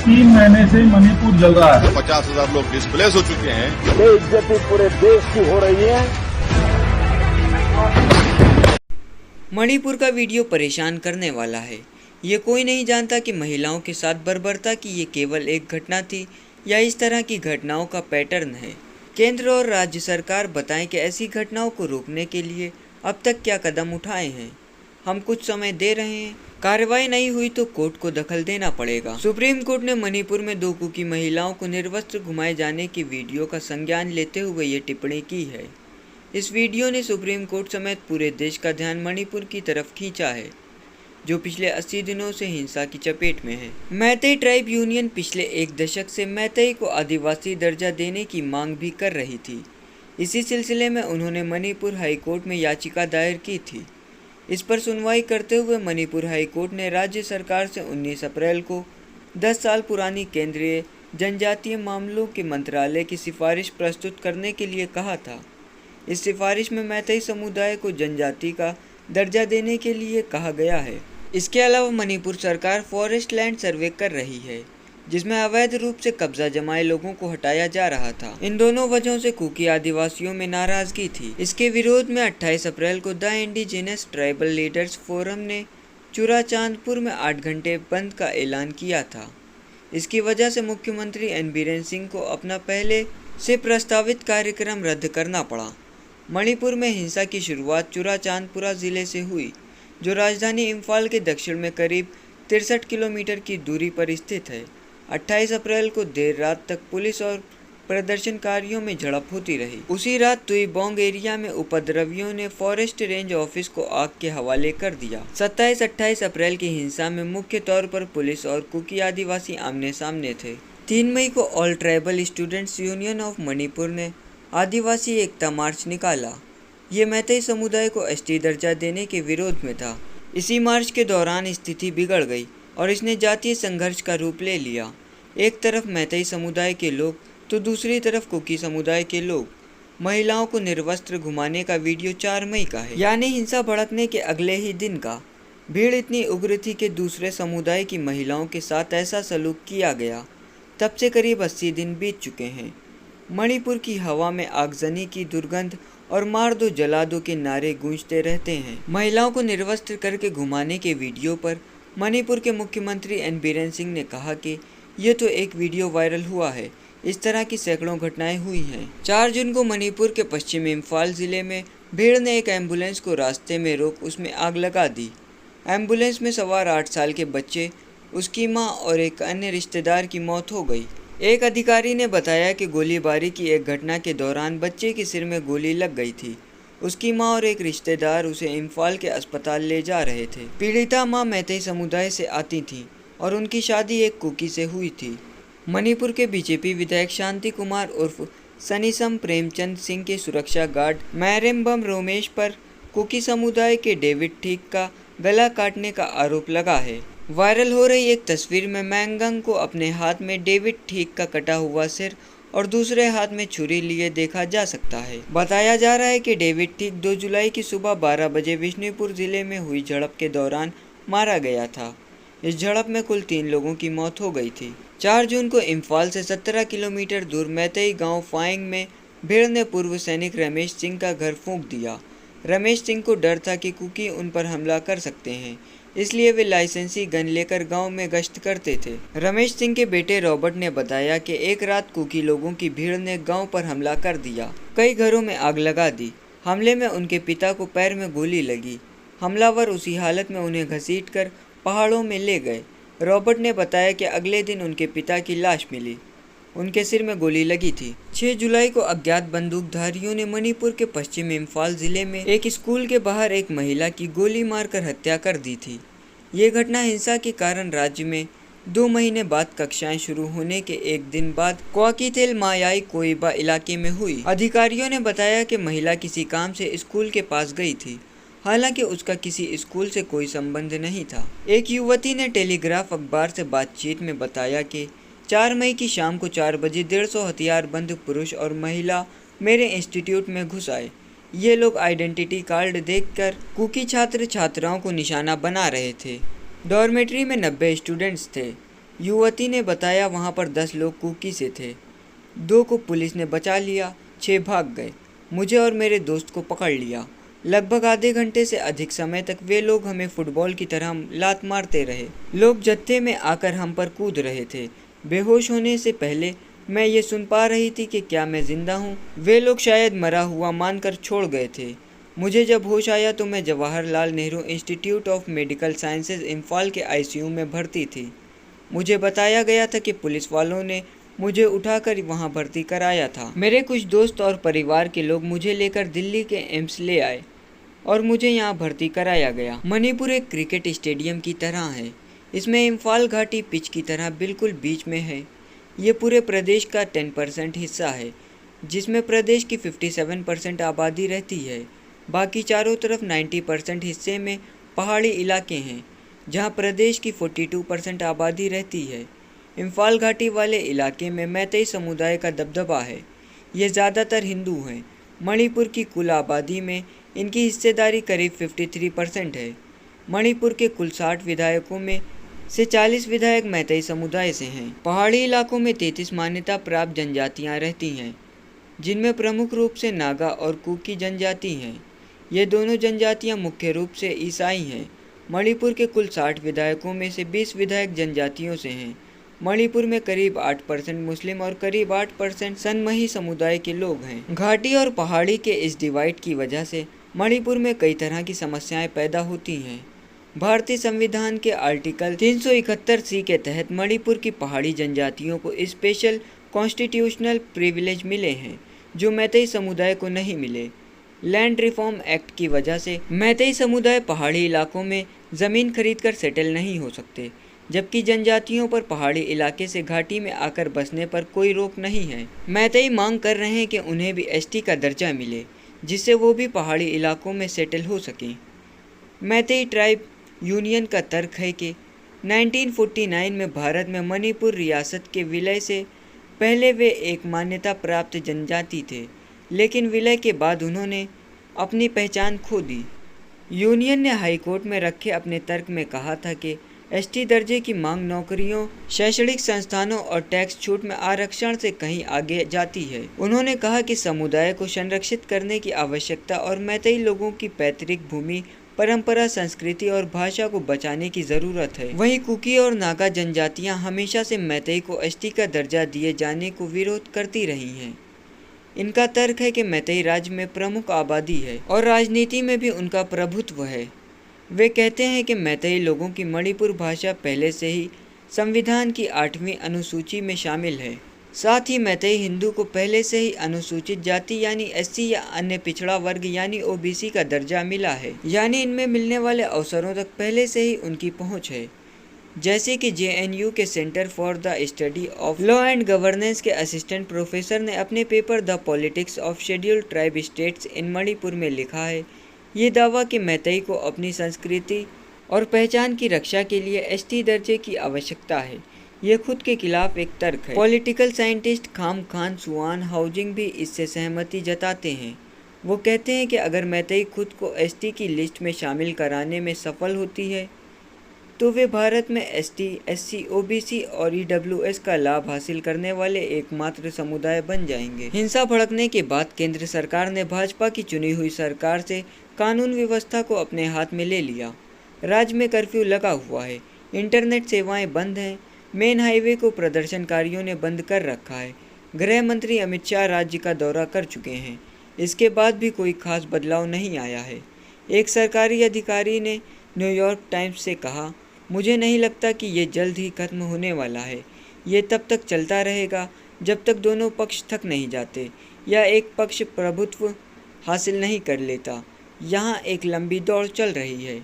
3 महीने से मणिपुर जल रहा है। 50,000 लोग डिस्प्लेस हो चुके हैं। बेइज्जती पूरे देश की हो रही है। मणिपुर का वीडियो परेशान करने वाला है। ये कोई नहीं जानता कि महिलाओं के साथ बर्बरता की ये केवल एक घटना थी या इस तरह की घटनाओं का पैटर्न है। केंद्र और राज्य सरकार बताएं कि ऐसी घटनाओं को रोकने के लिए अब तक क्या कदम उठाए हैं। हम कुछ समय दे रहे हैं, कार्रवाई नहीं हुई तो कोर्ट को दखल देना पड़ेगा। सुप्रीम कोर्ट ने मणिपुर में 2 कुकी महिलाओं को निर्वस्त्र घुमाए जाने की वीडियो का संज्ञान लेते हुए ये टिप्पणी की है। इस वीडियो ने सुप्रीम कोर्ट समेत पूरे देश का ध्यान मणिपुर की तरफ खींचा है, जो पिछले 80 दिनों से हिंसा की चपेट में है। मैतेई ट्राइब यूनियन पिछले 1 दशक से मैतेई को आदिवासी दर्जा देने की मांग भी कर रही थी। इसी सिलसिले में उन्होंने मणिपुर हाईकोर्ट में याचिका दायर की थी। इस पर सुनवाई करते हुए मणिपुर हाईकोर्ट ने राज्य सरकार से 19 अप्रैल को 10 साल पुरानी केंद्रीय जनजातीय मामलों के मंत्रालय की सिफारिश प्रस्तुत करने के लिए कहा था। इस सिफारिश में मैतेई समुदाय को जनजाति का दर्जा देने के लिए कहा गया है। इसके अलावा मणिपुर सरकार फॉरेस्ट लैंड सर्वे कर रही है, जिसमें अवैध रूप से कब्जा जमाए लोगों को हटाया जा रहा था। इन दोनों वजहों से कुकी आदिवासियों में नाराजगी थी। इसके विरोध में 28 अप्रैल को the indigenous tribal leaders forum ने चुराचांदपुर में 8 घंटे बंद का ऐलान किया था। इसकी वजह से मुख्यमंत्री एन बीरेन सिंह को अपना पहले से प्रस्तावित कार्यक्रम रद्द करना पड़ा। मणिपुर में हिंसा की शुरुआत चुराचांदपुरा जिले से हुई, जो राजधानी इम्फाल के दक्षिण में करीब 63 किलोमीटर की दूरी पर स्थित है। 28 अप्रैल को देर रात तक पुलिस और प्रदर्शनकारियों में झड़प होती रही। उसी रात तुईबोंग एरिया में उपद्रवियों ने फॉरेस्ट रेंज ऑफिस को आग के हवाले कर दिया। 27-28 अप्रैल की हिंसा में मुख्य तौर पर पुलिस और कुकी आदिवासी आमने सामने थे। 3 मई को all tribal students union of Manipur ने आदिवासी एकता मार्च निकाला। ये मैतेई समुदाय को एसटी दर्जा देने के विरोध में था। इसी मार्च के दौरान स्थिति बिगड़ गई और इसने जातीय संघर्ष का रूप ले लिया। एक तरफ मैतेई समुदाय के लोग तो दूसरी तरफ कुकी समुदाय के लोग। महिलाओं को निर्वस्त्र घुमाने का वीडियो 4 मई का है, यानी हिंसा भड़कने के अगले ही दिन का। भीड़ इतनी उग्र थी कि दूसरे समुदाय की महिलाओं के साथ ऐसा सलूक किया गया। तब से करीब 80 दिन बीत चुके हैं। मणिपुर की हवा में आगजनी की दुर्गंध और मार दो जला दो के नारे गूंजते रहते हैं। महिलाओं को निर्वस्त्र करके घुमाने के वीडियो पर मणिपुर के मुख्यमंत्री एन बीरेन सिंह ने कहा कि ये तो एक वीडियो वायरल हुआ है, इस तरह की सैकड़ों घटनाएं हुई हैं। 4 जून को मणिपुर के पश्चिमी इम्फाल जिले में भीड़ ने एक एम्बुलेंस को रास्ते में रोक उसमें आग लगा दी। एम्बुलेंस में सवार 8 साल के बच्चे, उसकी मां और एक अन्य रिश्तेदार की मौत हो गई। एक अधिकारी ने बताया कि गोलीबारी की एक घटना के दौरान बच्चे के सिर में गोली लग गई थी। उसकी मां और एक रिश्तेदार उसे इम्फाल के अस्पताल ले जा रहे थे। पीड़िता मां मैतेई समुदाय से आती थी और उनकी शादी एक कुकी से हुई थी। मणिपुर के बीजेपी विधायक शांति कुमार उर्फ सनीसम प्रेमचंद सिंह के सुरक्षा गार्ड मैरेम्बम रोमेश पर कुकी समुदाय के डेविड ठीक का गला काटने का आरोप लगा है। वायरल हो रही एक तस्वीर में मैंगंग को अपने हाथ में डेविड ठीक का कटा हुआ सिर और दूसरे हाथ में छुरी लिए देखा जा सकता है। बताया जा रहा है कि डेविड ठीक 2 जुलाई की सुबह 12 बजे बिष्णुपुर जिले में हुई झड़प के दौरान मारा गया था। इस झड़प में कुल 3 लोगों की मौत हो गई थी। 4 जून को इम्फाल से 17 किलोमीटर दूर मैतेई गांव फाइंग में भीड़ ने पूर्व सैनिक रमेश सिंह का घर फूंक दिया। रमेश सिंह को डर था कि कुकी उन पर हमला कर सकते हैं, इसलिए वे लाइसेंसी गन लेकर गांव में गश्त करते थे। रमेश सिंह के बेटे रॉबर्ट ने बताया कि एक रात कुकी लोगों की भीड़ ने गांव पर हमला कर दिया, कई घरों में आग लगा दी। हमले में उनके पिता को पैर में गोली लगी। हमलावर उसी हालत में उन्हें घसीटकर पहाड़ों में ले गए। रॉबर्ट ने बताया कि अगले दिन उनके पिता की लाश मिली, उनके सिर में गोली लगी थी। 6 जुलाई को अज्ञात बंदूकधारियों ने मणिपुर के पश्चिम इम्फाल जिले में एक स्कूल के बाहर एक महिला की गोली मारकर हत्या कर दी थी। ये घटना हिंसा के कारण राज्य में 2 महीने बाद कक्षाएं शुरू होने के एक दिन बाद क्वाकीथेल मायाई कोइबा इलाके में हुई। अधिकारियों ने बताया कि महिला किसी काम से स्कूल के पास गई थी, हालांकि उसका किसी स्कूल से कोई संबंध नहीं था। एक युवती ने टेलीग्राफ अखबार से बातचीत में बताया कि 4 मई की शाम को 4 बजे 150 हथियारबंद पुरुष और महिला मेरे इंस्टीट्यूट में घुस आए। ये लोग आइडेंटिटी कार्ड देखकर कुकी छात्र छात्राओं को निशाना बना रहे थे। डॉर्मेट्री में 90 स्टूडेंट्स थे। युवती ने बताया वहां पर 10 लोग कुकी से थे। 2 को पुलिस ने बचा लिया, 6 भाग गए। मुझे और मेरे दोस्त को पकड़ लिया। लगभग आधे घंटे से अधिक समय तक वे लोग हमें फुटबॉल की तरह लात मारते रहे। लोग जत्थे में आकर हम पर कूद रहे थे। बेहोश होने से पहले मैं ये सुन पा रही थी कि क्या मैं जिंदा हूँ। वे लोग शायद मरा हुआ मानकर छोड़ गए थे। मुझे जब होश आया तो मैं Jawaharlal Nehru institute of medical sciences Imphal के आईसीयू में भर्ती थी। मुझे बताया गया था कि पुलिस वालों ने मुझे उठाकर वहां भर्ती कराया था। मेरे कुछ दोस्त और परिवार के लोग मुझे लेकर दिल्ली के एम्स ले आए और मुझे यहाँ भर्ती कराया गया। मणिपुर एक क्रिकेट स्टेडियम की तरह है। इसमें इम्फाल घाटी पिच की तरह बिल्कुल बीच में है। ये पूरे प्रदेश का 10% हिस्सा है, जिसमें प्रदेश की 57% आबादी रहती है। बाकी चारों तरफ 90% हिस्से में पहाड़ी इलाके हैं, जहाँ प्रदेश की 42% आबादी रहती है। इम्फाल घाटी वाले इलाके में मैतेई समुदाय का दबदबा है। ये ज़्यादातर हिंदू हैं। मणिपुर की कुल आबादी में इनकी हिस्सेदारी करीब 53% है। मणिपुर के कुल 60 विधायकों में से 40 विधायक मैतेई समुदाय से हैं। पहाड़ी इलाकों में 33 मान्यता प्राप्त जनजातियां रहती हैं, जिनमें प्रमुख रूप से नागा और कुकी जनजाति हैं। ये दोनों जनजातियां मुख्य रूप से ईसाई हैं। मणिपुर के कुल 60 विधायकों में से 20 विधायक जनजातियों से हैं। मणिपुर में करीब 8% मुस्लिम और करीब 8% सनमही समुदाय के लोग हैं। घाटी और पहाड़ी के इस डिवाइड की वजह से मणिपुर में कई तरह की समस्याएं पैदा होती हैं। भारतीय संविधान के आर्टिकल 371C के तहत मणिपुर की पहाड़ी जनजातियों को स्पेशल कॉन्स्टिट्यूशनल प्रिविलेज मिले हैं, जो मैतेई समुदाय को नहीं मिले। लैंड रिफॉर्म एक्ट की वजह से मैतेई समुदाय पहाड़ी इलाकों में ज़मीन खरीदकर सेटल नहीं हो सकते, जबकि जनजातियों पर पहाड़ी इलाके से घाटी में आकर बसने पर कोई रोक नहीं है। मैतेई मांग कर रहे हैं कि उन्हें भी एसटी का दर्जा मिले, जिससे वो भी पहाड़ी इलाकों में सेटल हो सकें। मैतेई ट्राइब यूनियन का तर्क है कि 1949 में भारत में मणिपुर रियासत के विलय से पहले वे एक मान्यता प्राप्त जनजाति थे, लेकिन विलय के बाद उन्होंने अपनी पहचान खो दी। यूनियन ने हाईकोर्ट में रखे अपने तर्क में कहा था कि एसटी दर्जे की मांग नौकरियों, शैक्षणिक संस्थानों और टैक्स छूट में आरक्षण से कहीं आगे जाती है। उन्होंने कहा कि समुदाय को संरक्षित करने की आवश्यकता और मैतेई लोगों की पैतृक भूमि, परंपरा, संस्कृति और भाषा को बचाने की ज़रूरत है। वहीं कुकी और नागा जनजातियां हमेशा से मैतेई को एसटी का दर्जा दिए जाने को विरोध करती रही हैं। इनका तर्क है कि मैतेई राज्य में प्रमुख आबादी है और राजनीति में भी उनका प्रभुत्व है। वे कहते हैं कि मैतेई लोगों की मणिपुर भाषा पहले से ही संविधान की 8वीं अनुसूची में शामिल है। साथ ही मैतेई हिंदू को पहले से ही अनुसूचित जाति यानी एससी या अन्य पिछड़ा वर्ग यानी ओबीसी का दर्जा मिला है, यानी इनमें मिलने वाले अवसरों तक पहले से ही उनकी पहुंच है। जैसे कि जेएनयू के centre for the study of law and governance के असिस्टेंट प्रोफेसर ने अपने paper the politics of scheduled tribe states in Manipur में लिखा है। ये दावा कि मैतेई को अपनी संस्कृति और पहचान की रक्षा के लिए एसटी दर्जे की आवश्यकता है, ये खुद के खिलाफ एक तर्क है। पॉलिटिकल साइंटिस्ट खाम खान सुआन हाउजिंग भी इससे सहमति जताते हैं। वो कहते हैं कि अगर मैतेई खुद को एसटी की लिस्ट में शामिल कराने में सफल होती है तो वे भारत में एसटी, एससी, ओबीसी और ईडब्ल्यूएस का लाभ हासिल करने वाले एकमात्र समुदाय बन जाएंगे। हिंसा भड़कने के बाद केंद्र सरकार ने भाजपा की चुनी हुई सरकार से कानून व्यवस्था को अपने हाथ में ले लिया। राज्य में कर्फ्यू लगा हुआ है, इंटरनेट सेवाएं बंद हैं, मेन हाईवे को प्रदर्शनकारियों ने बंद कर रखा है। गृह मंत्री अमित शाह राज्य का दौरा कर चुके हैं। इसके बाद भी कोई खास बदलाव नहीं आया है। एक सरकारी अधिकारी ने न्यूयॉर्क टाइम्स से कहा, मुझे नहीं लगता कि ये जल्द ही खत्म होने वाला है। ये तब तक चलता रहेगा जब तक दोनों पक्ष थक नहीं जाते या एक पक्ष प्रभुत्व हासिल नहीं कर लेता। यहाँ एक लंबी दौड़ चल रही है।